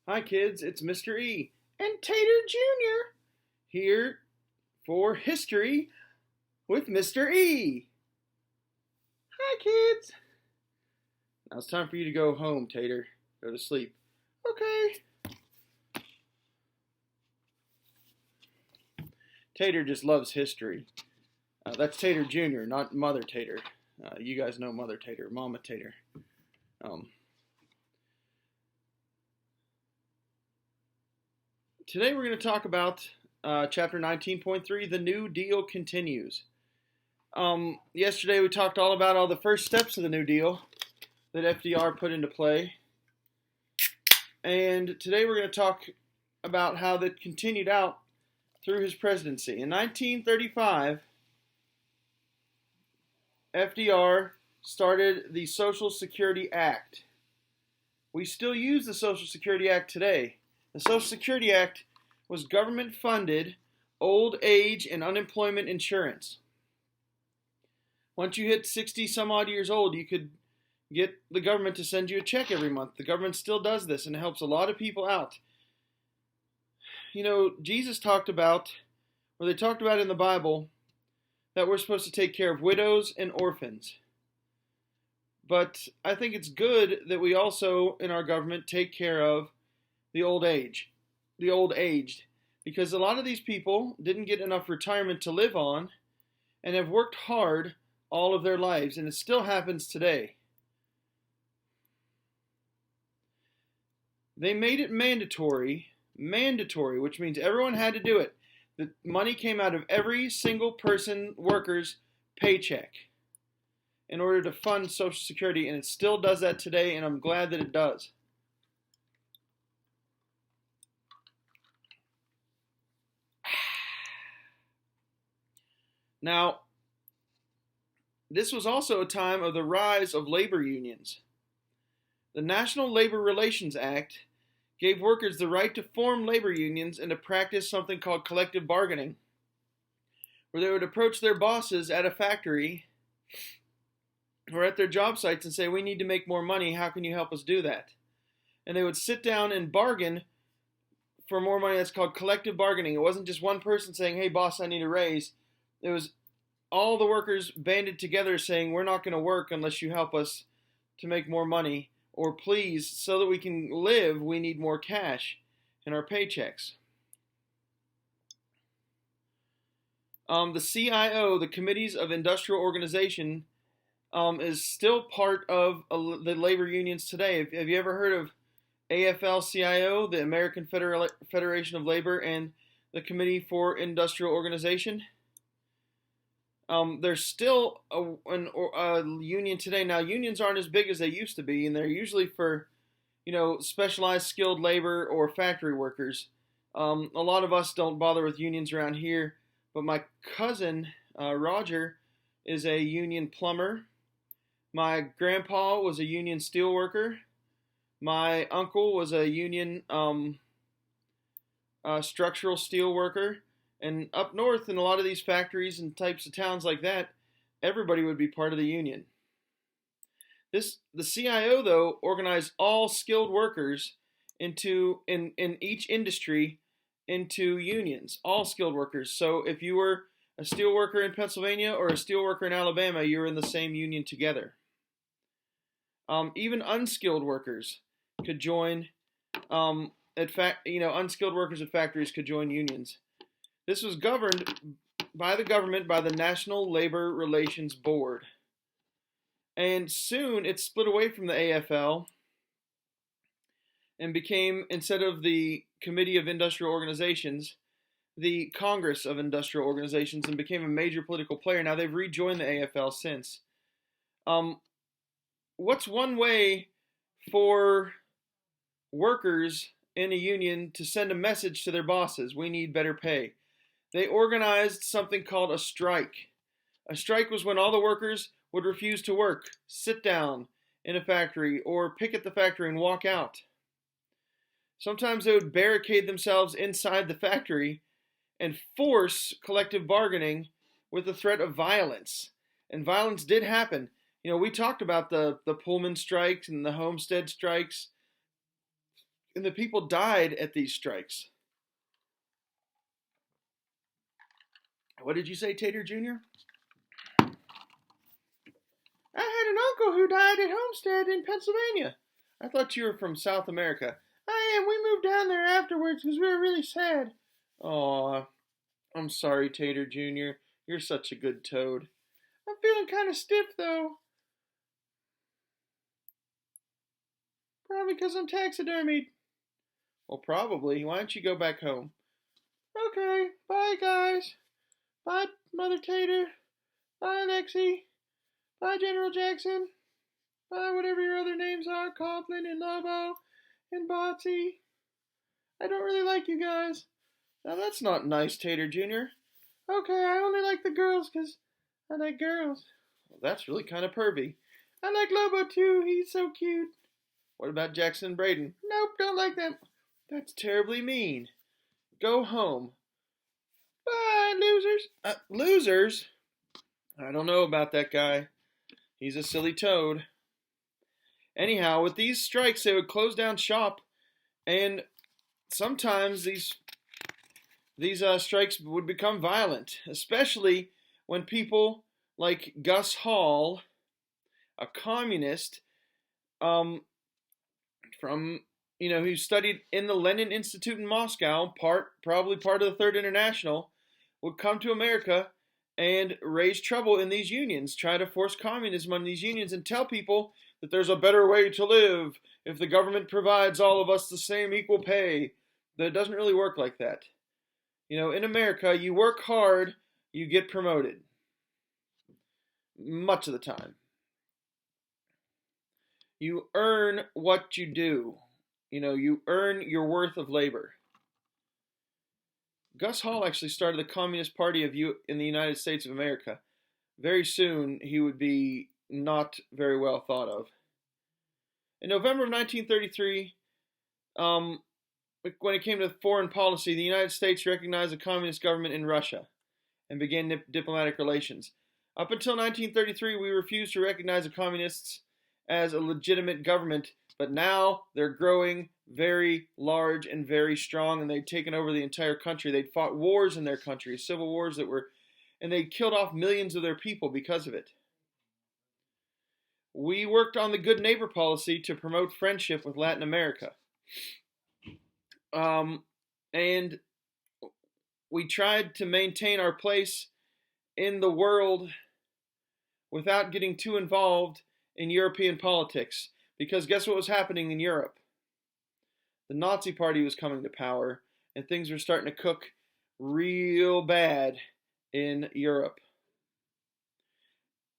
Hi, kids, it's Mr. E and Tater Jr. here for History with Mr. E. Hi, kids. Now it's time for you to go home, Tater. Go to sleep. Okay. Tater just loves history. That's Tater Jr., not Mother Tater. You guys know Mother Tater, Mama Tater. Today we're going to talk about Chapter 19.3, The New Deal Continues. Yesterday we talked all about all the first steps of the New Deal that FDR put into play. And today we're going to talk about how that continued out through his presidency. In 1935, FDR started the Social Security Act. We still use the Social Security Act today. The Social Security Act was government-funded old age and unemployment insurance. Once you hit 60 some odd years old, you could get the government to send you a check every month. The government still does this, and it helps a lot of people out. You know, Jesus talked about, or they talked about in the Bible, that we're supposed to take care of widows and orphans. But I think it's good that we also, in our government, take care of the old aged, because a lot of these people didn't get enough retirement to live on and have worked hard all of their lives, and it still happens today. They made it mandatory, which means everyone had to do it. The money came out of every single worker's paycheck in order to fund Social Security, and it still does that today, and I'm glad that it does. Now, this was also a time of the rise of labor unions. The National Labor Relations Act gave workers the right to form labor unions and to practice something called collective bargaining, where they would approach their bosses at a factory or at their job sites and say, "We need to make more money, how can you help us do that?" And they would sit down and bargain for more money. That's called collective bargaining. It wasn't just one person saying, "Hey boss, I need a raise." It was all the workers banded together saying, "We're not going to work unless you help us to make more money, or please, so that we can live, we need more cash in our paychecks." The CIO, the Committees of Industrial Organization, is still part of the labor unions today. Have you ever heard of AFL-CIO, the American Federation of Labor, and the Committee for Industrial Organization? There's still a union today. Now, unions aren't as big as they used to be, and they're usually for, specialized skilled labor or factory workers. A lot of us don't bother with unions around here, but my cousin, Roger, is a union plumber. My grandpa was a union steel worker. My uncle was a union structural steel worker. And up north in a lot of these factories and types of towns like that, everybody would be part of the union. The CIO, though, organized all skilled workers in each industry into unions, all skilled workers. So if you were a steel worker in Pennsylvania or a steel worker in Alabama, you were in the same union together. Even unskilled workers could join. Unskilled workers at factories could join unions. This was governed by the government by the National Labor Relations Board. And soon it split away from the AFL and became, instead of the Committee of Industrial Organizations, the Congress of Industrial Organizations, and became a major political player. Now they've rejoined the AFL since. What's one way for workers in a union to send a message to their bosses? We need better pay. They organized something called a strike. A strike was when all the workers would refuse to work, sit down in a factory, or picket the factory and walk out. Sometimes they would barricade themselves inside the factory and force collective bargaining with the threat of violence. And violence did happen. We talked about the Pullman strikes and the Homestead strikes And the people died at these strikes. What did you say, Tater Jr.? I had an uncle who died at Homestead in Pennsylvania. I thought you were from South America. I am. We moved down there afterwards because we were really sad. Aw, I'm sorry, Tater Jr. You're such a good toad. I'm feeling kind of stiff, though. Probably because I'm taxidermied. Well, probably. Why don't you go back home? Okay, bye, guys. Bye, Mother Tater. Bye, Lexi. Bye, General Jackson. Bye, whatever your other names are, Coughlin and Lobo and Botsy. I don't really like you guys. Now that's not nice, Tater Jr. Okay, I only like the girls because I like girls. Well, that's really kind of pervy. I like Lobo too, he's so cute. What about Jackson and Braden? Nope, don't like them. That's terribly mean. Go home. Bye, losers. Losers? I don't know about that guy. He's a silly toad. Anyhow, with these strikes, they would close down shop, and sometimes these strikes would become violent, especially when people like Gus Hall, a communist, from who studied in the Lenin Institute in Moscow, probably part of the Third International, would come to America and raise trouble in these unions, try to force communism on these unions, and tell people that there's a better way to live if the government provides all of us the same equal pay. That it doesn't really work like that. In America, you work hard, you get promoted. Much of the time. You earn what you do. You earn your worth of labor. Gus Hall actually started the Communist Party in the United States of America. Very soon, he would be not very well thought of. In November of 1933, when it came to foreign policy, the United States recognized a communist government in Russia and began diplomatic relations. Up until 1933, we refused to recognize the communists as a legitimate government, but now they're growing very large and very strong, and they'd taken over the entire country. They'd fought wars in their country, civil wars and they killed off millions of their people because of it. We worked on the Good Neighbor policy to promote friendship with Latin America. And we tried to maintain our place in the world without getting too involved in European politics. Because guess what was happening in Europe? The Nazi Party was coming to power, and things were starting to cook real bad in Europe.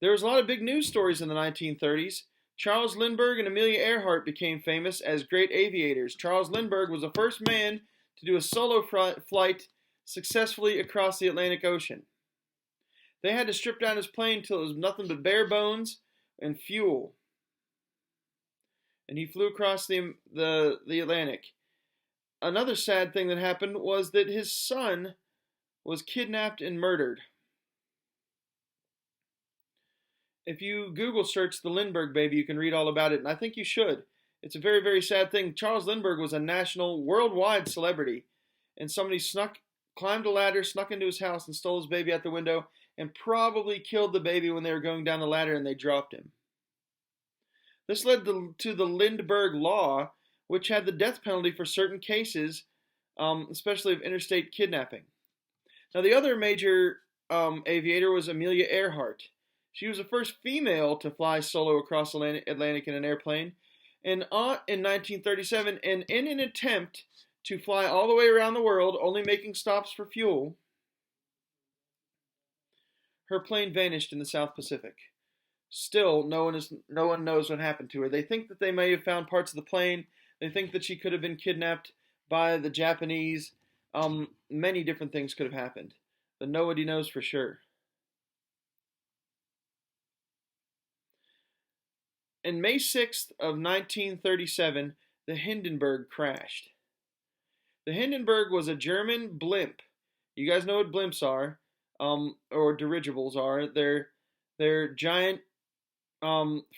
There was a lot of big news stories in the 1930s. Charles Lindbergh and Amelia Earhart became famous as great aviators. Charles Lindbergh was the first man to do a solo flight successfully across the Atlantic Ocean. They had to strip down his plane until it was nothing but bare bones and fuel. And he flew across the Atlantic. Another sad thing that happened was that his son was kidnapped and murdered. If you Google search the Lindbergh baby, you can read all about it, and I think you should. It's a very, very sad thing. Charles Lindbergh was a national, worldwide celebrity, and somebody climbed a ladder, snuck into his house, and stole his baby out the window, and probably killed the baby when they were going down the ladder, and they dropped him. This led to the Lindbergh Law, which had the death penalty for certain cases, especially of interstate kidnapping. Now, the other major aviator was Amelia Earhart. She was the first female to fly solo across the Atlantic in an airplane. And in 1937, and in an attempt to fly all the way around the world, only making stops for fuel, her plane vanished in the South Pacific. Still, no one knows what happened to her. They think that they may have found parts of the plane. They think that she could have been kidnapped by the Japanese. Many different things could have happened, but nobody knows for sure. In May 6th of 1937, the Hindenburg crashed. The Hindenburg was a German blimp. You guys know what blimps are, or dirigibles are. They're giant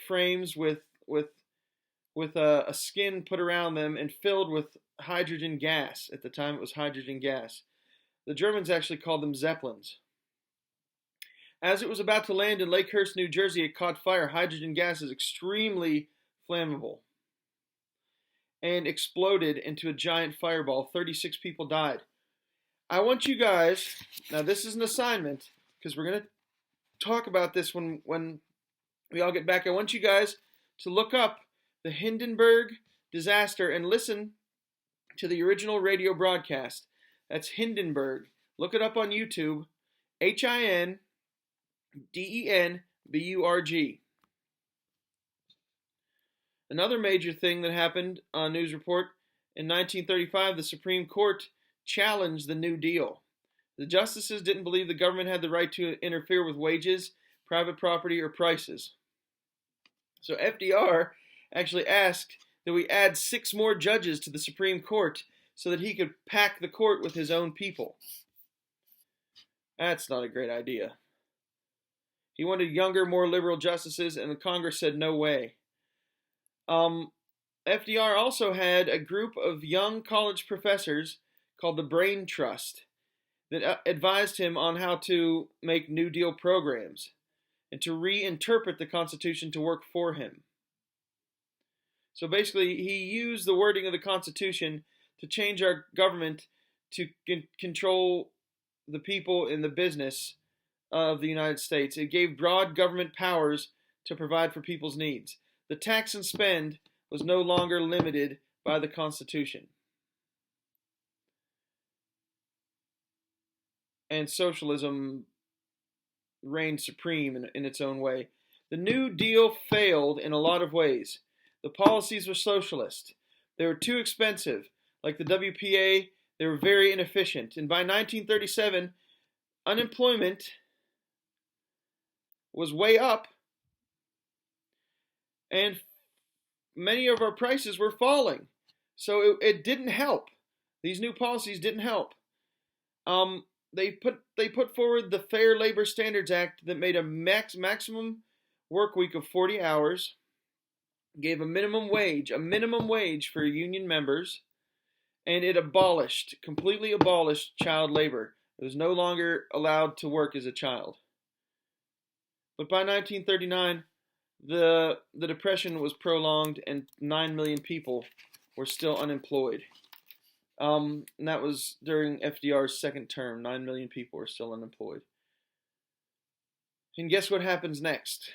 frames with with a skin put around them and filled with hydrogen gas. At the time, it was hydrogen gas. The Germans actually called them Zeppelins. As it was about to land in Lakehurst, New Jersey, it caught fire. Hydrogen gas is extremely flammable and exploded into a giant fireball. 36 people died. I want you guys, now this is an assignment, because we're going to talk about this when we all get back. I want you guys to look up the Hindenburg disaster and listen to the original radio broadcast. That's Hindenburg. Look it up on YouTube. Hindenburg. Another major thing that happened on News Report, in 1935, the Supreme Court challenged the New Deal. The justices didn't believe the government had the right to interfere with wages, private property, or prices. So FDR actually asked that we add 6 more judges to the Supreme Court so that he could pack the court with his own people. That's not a great idea. He wanted younger, more liberal justices, and the Congress said no way. FDR also had a group of young college professors called the Brain Trust that advised him on how to make New Deal programs and to reinterpret the Constitution to work for him. So basically, he used the wording of the Constitution to change our government to control the people in the business of the United States. It gave broad government powers to provide for people's needs. The tax and spend was no longer limited by the Constitution. And socialism reigned supreme in its own way. The New Deal failed in a lot of ways. The policies were socialist. They were too expensive. Like the WPA, they were very inefficient. And by 1937, unemployment was way up, and many of our prices were falling. So it didn't help. These new policies didn't help. They put forward the Fair Labor Standards Act that made a maximum work week of 40 hours, gave a minimum wage for union members, and it completely abolished child labor. It was no longer allowed to work as a child. But by 1939, the Depression was prolonged and 9 million people were still unemployed. And that was during FDR's second term. 9 million people were still unemployed. And guess what happens next?